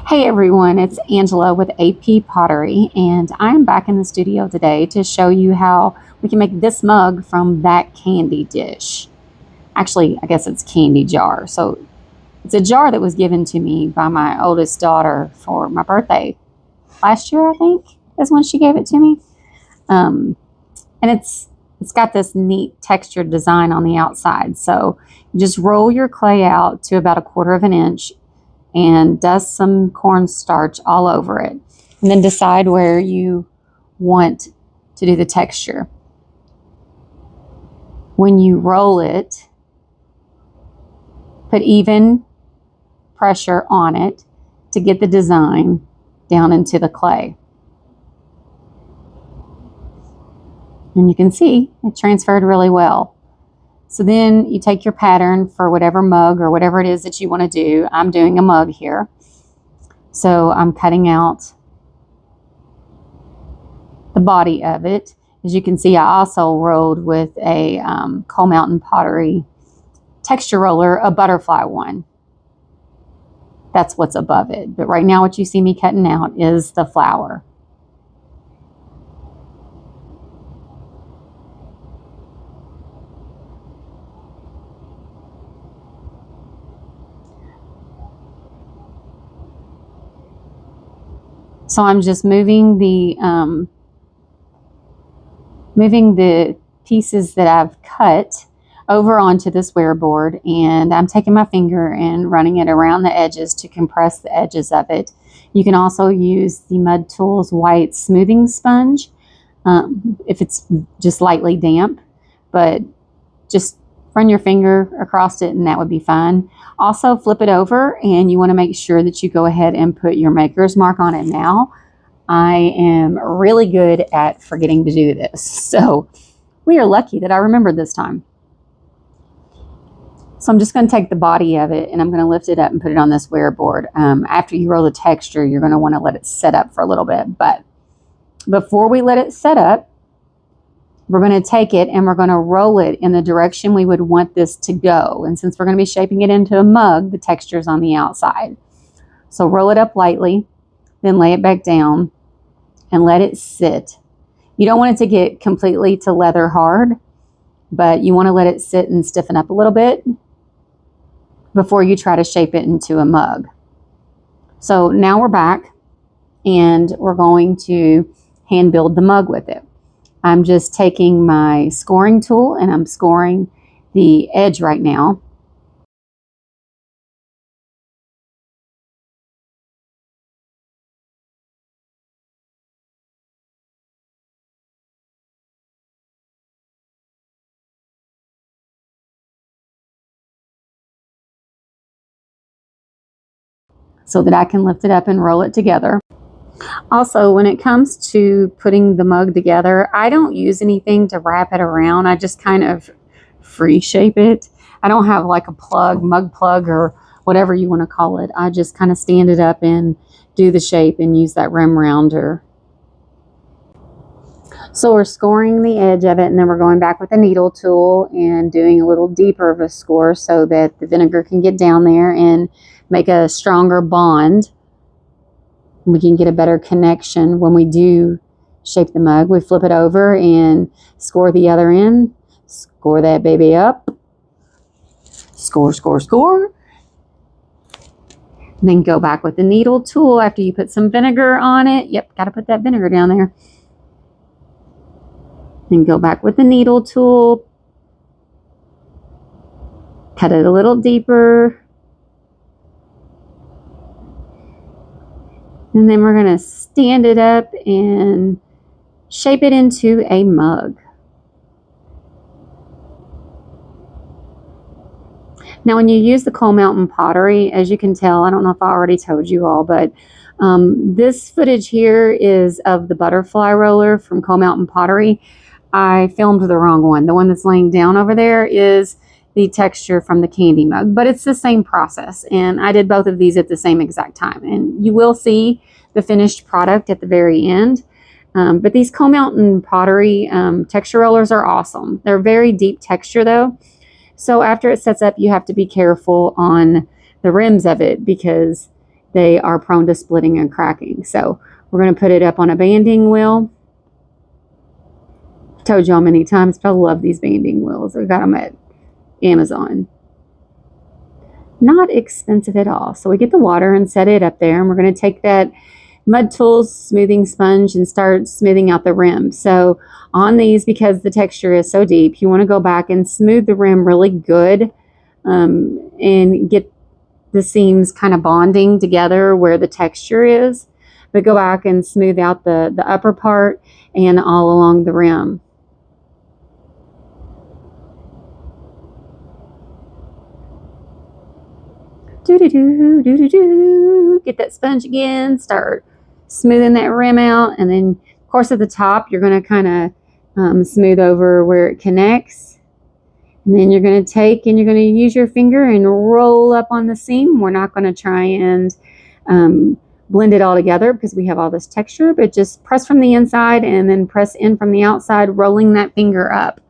Hey everyone, it's Angela with AP Pottery, and I'm back in the studio today to show you how we can make this mug from that candy dish. Actually, I guess it's candy jar. So it's a jar that was given to me by my oldest daughter for my birthday last year, I think, is when she gave it to me. Um, and it's got this neat textured design on the outside. So you just roll your clay out to about 1/4 of an inch and dust some cornstarch all over it. And then decide where you want to do the texture. When you roll it, put even pressure on it to get the design down into the clay. And you can see it transferred really well. So then you take your pattern for whatever mug or whatever it is that you want to do. I'm doing a mug here. So I'm cutting out the body of it. As you can see, I also rolled with a Coal Mountain Pottery texture roller, a butterfly one. That's what's above it. But right now what you see me cutting out is the flower. So I'm just moving the pieces that I've cut over onto this wear board, and I'm taking my finger and running it around the edges to compress the edges of it. You can also use the Mud Tools white smoothing sponge if it's just lightly damp, but just run your finger across it and that would be fine. Also flip it over, and you want to make sure that you go ahead and put your maker's mark on it now. I am really good at forgetting to do this, so we are lucky that I remembered this time. So I'm just going to take the body of it and I'm going to lift it up and put it on this wear board. After you roll the texture, you're going to want to let it set up for a little bit. But before we let it set up, we're going to take it and we're going to roll it in the direction we would want this to go. And since we're going to be shaping it into a mug, the texture is on the outside. So roll it up lightly, then lay it back down and let it sit. You don't want it to get completely to leather hard, but you want to let it sit and stiffen up a little bit before you try to shape it into a mug. So now we're back and we're going to hand build the mug with it. I'm just taking my scoring tool and I'm scoring the edge right now. So that I can lift it up and roll it together. Also, when it comes to putting the mug together, I don't use anything to wrap it around. I just kind of free shape it. I don't have like a plug, mug plug, or whatever you want to call it. I just kind of stand it up and do the shape and use that rim rounder. So we're scoring the edge of it, and then we're going back with a needle tool and doing a little deeper of a score so that the vinegar can get down there and make a stronger bond. We can get a better connection when we do shape the mug. We flip it over and score the other end. Score that baby up. Score, score, score. And then go back with the needle tool after you put some vinegar on it. Yep, got to put that vinegar down there. Then go back with the needle tool. Cut it a little deeper. And then we're going to stand it up and shape it into a mug. Now, when you use the Coal Mountain Pottery, as you can tell, I don't know if I already told you all, but this footage here is of the butterfly roller from Coal Mountain Pottery. I filmed the wrong one. The one that's laying down over there is the texture from the candy mug, but it's the same process. And I did both of these at the same exact time. And you will see the finished product at the very end. But these Coal Mountain Pottery texture rollers are awesome. They're very deep texture though. So after it sets up, you have to be careful on the rims of it because they are prone to splitting and cracking. So we're going to put it up on a banding wheel. Told y'all many times, but I love these banding wheels. I got them at Amazon. Not expensive at all. So we get the water and set it up there, and we're going to take that Mud Tools smoothing sponge and start smoothing out the rim. So on these, because the texture is so deep, you want to go back and smooth the rim really good, and get the seams kind of bonding together where the texture is. But go back and smooth out the upper part and all along the rim. Get that sponge again, start smoothing that rim out, and then of course at the top you're going to kind of smooth over where it connects, and then you're going to take and you're going to use your finger and roll up on the seam. We're not going to try and blend it all together because we have all this texture, but just press from the inside and then press in from the outside, rolling that finger up.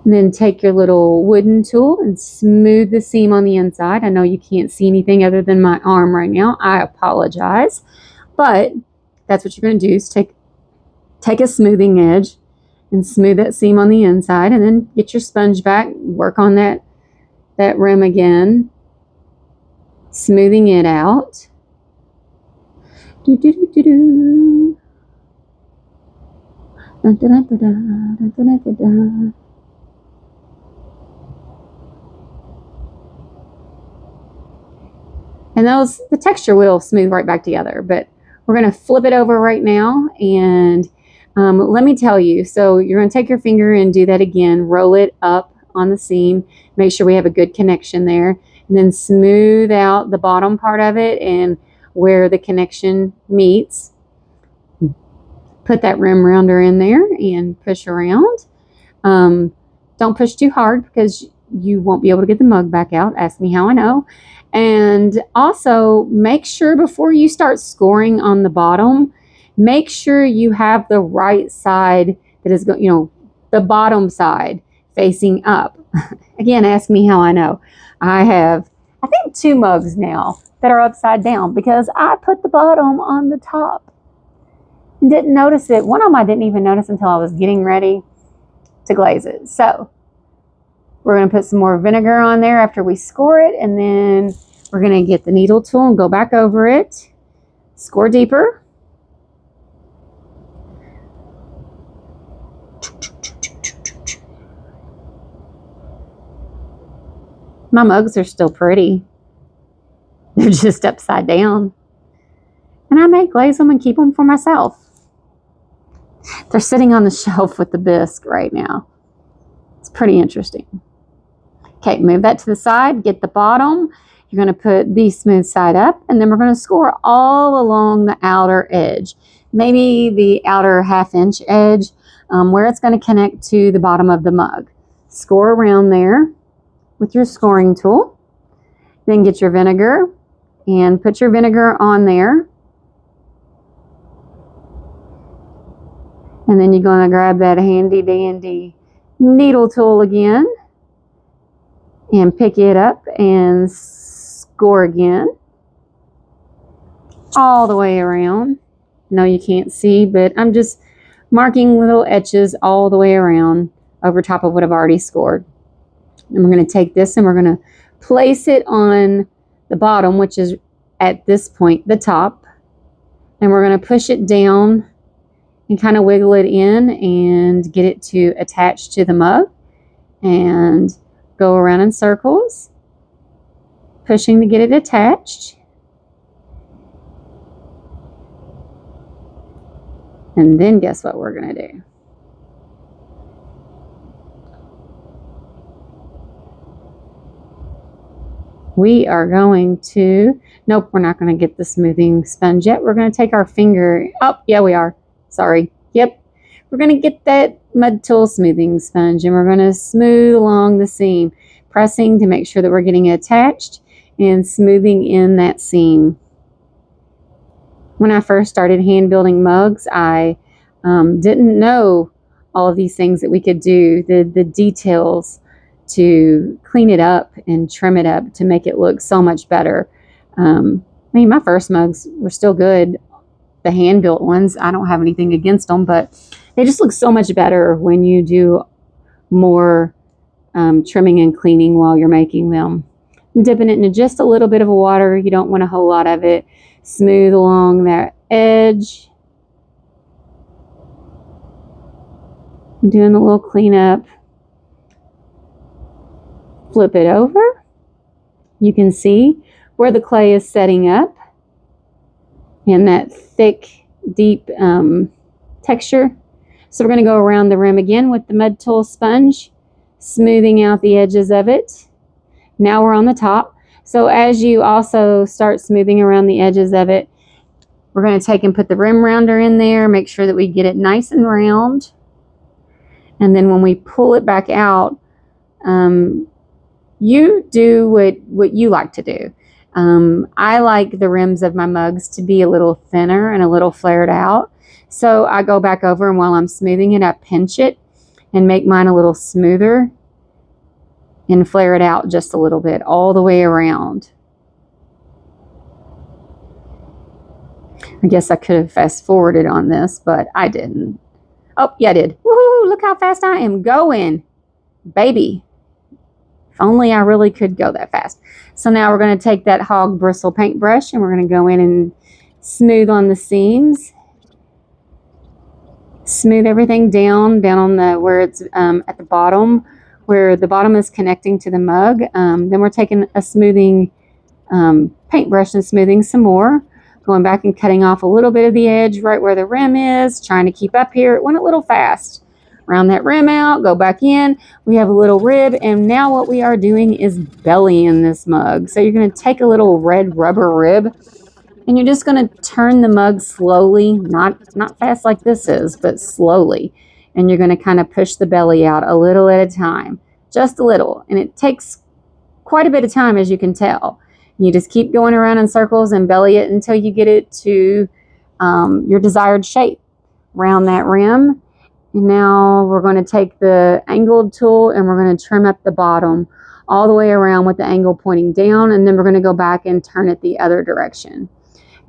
And then take your little wooden tool and smooth the seam on the inside. I know you can't see anything other than my arm right now. I apologize. But that's what you're going to do, is take a smoothing edge and smooth that seam on the inside, and then get your sponge back, work on that rim again, smoothing it out. And the texture will smooth right back together. But we're going to flip it over right now. And let me tell you, so you're going to take your finger and do that again. Roll it up on the seam. Make sure we have a good connection there. And then smooth out the bottom part of it and where the connection meets. Put that rim rounder in there and push around. Don't push too hard because you won't be able to get the mug back out. Ask me how I know. And also make sure before you start scoring on the bottom, make sure you have the right side that is, the bottom side facing up. Again, ask me how I know. I have, I think, 2 mugs now that are upside down because I put the bottom on the top and didn't notice it. One of them I didn't even notice until I was getting ready to glaze it. So we're going to put some more vinegar on there after we score it, and then we're going to get the needle tool and go back over it, score deeper. My mugs are still pretty. They're just upside down. And I may glaze them and keep them for myself. They're sitting on the shelf with the bisque right now. It's pretty interesting. Okay, move that to the side, get the bottom. You're going to put the smooth side up, and then we're going to score all along the outer edge. Maybe the outer 1/2 inch edge where it's going to connect to the bottom of the mug. Score around there with your scoring tool. Then get your vinegar and put your vinegar on there. And then you're going to grab that handy dandy needle tool again and pick it up and score again all the way around. No, you can't see, but I'm just marking little etches all the way around over top of what I've already scored. And we're going to take this and we're going to place it on the bottom, which is at this point the top, and we're going to push it down and kind of wiggle it in and get it to attach to the mug, and go around in circles, pushing to get it attached. And then guess what we're going to do? We are going to, nope, we're not going to get the smoothing sponge yet. We're going to take our finger, oh, yeah, we are. Sorry. Yep. We're going to get that Mud Tool smoothing sponge, and we're going to smooth along the seam, pressing to make sure that we're getting it attached and smoothing in that seam. When I first started hand building mugs, I didn't know all of these things that we could do, the details to clean it up and trim it up to make it look so much better. I mean, my first mugs were still good. The hand-built ones, I don't have anything against them, but they just look so much better when you do more trimming and cleaning while you're making them. I'm dipping it into just a little bit of water. You don't want a whole lot of it. Smooth along that edge. Doing a little cleanup. Flip it over. You can see where the clay is setting up and that thick, deep texture. So we're going to go around the rim again with the mud tool sponge, smoothing out the edges of it. Now we're on the top. So as you also start smoothing around the edges of it, we're going to take and put the rim rounder in there, make sure that we get it nice and round. And then when we pull it back out, you do what you like to do. I like the rims of my mugs to be a little thinner and a little flared out. So I go back over, and while I'm smoothing it, I pinch it and make mine a little smoother and flare it out just a little bit all the way around. I guess I could have fast forwarded on this, but I didn't. Oh, yeah, I did. Woohoo, look how fast I am going, baby. If only I really could go that fast. So now we're going to take that hog bristle paintbrush and we're going to go in and smooth on the seams. Smooth everything down on the where it's at the bottom, where the bottom is connecting to the mug. Then we're taking a smoothing paintbrush and smoothing some more. Going back and cutting off a little bit of the edge right where the rim is, trying to keep up here. It went a little fast. Round that rim out, go back in. We have a little rib, and now what we are doing is bellying this mug. So you're going to take a little red rubber rib, and you're just going to turn the mug slowly, not fast like this is, but slowly. And you're going to kind of push the belly out a little at a time, just a little. And it takes quite a bit of time, as you can tell. You just keep going around in circles and belly it until you get it to your desired shape. Round that rim. And now we're going to take the angled tool and we're going to trim up the bottom all the way around with the angle pointing down. And then we're going to go back and turn it the other direction.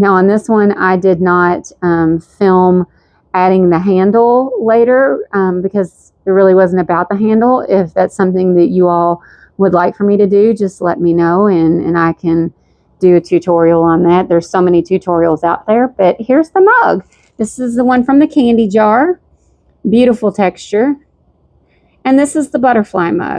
Now on this one, I did not film adding the handle later because it really wasn't about the handle. If that's something that you all would like for me to do, just let me know and I can do a tutorial on that. There's so many tutorials out there, but here's the mug. This is the one from the candy jar. Beautiful texture. And this is the butterfly mug.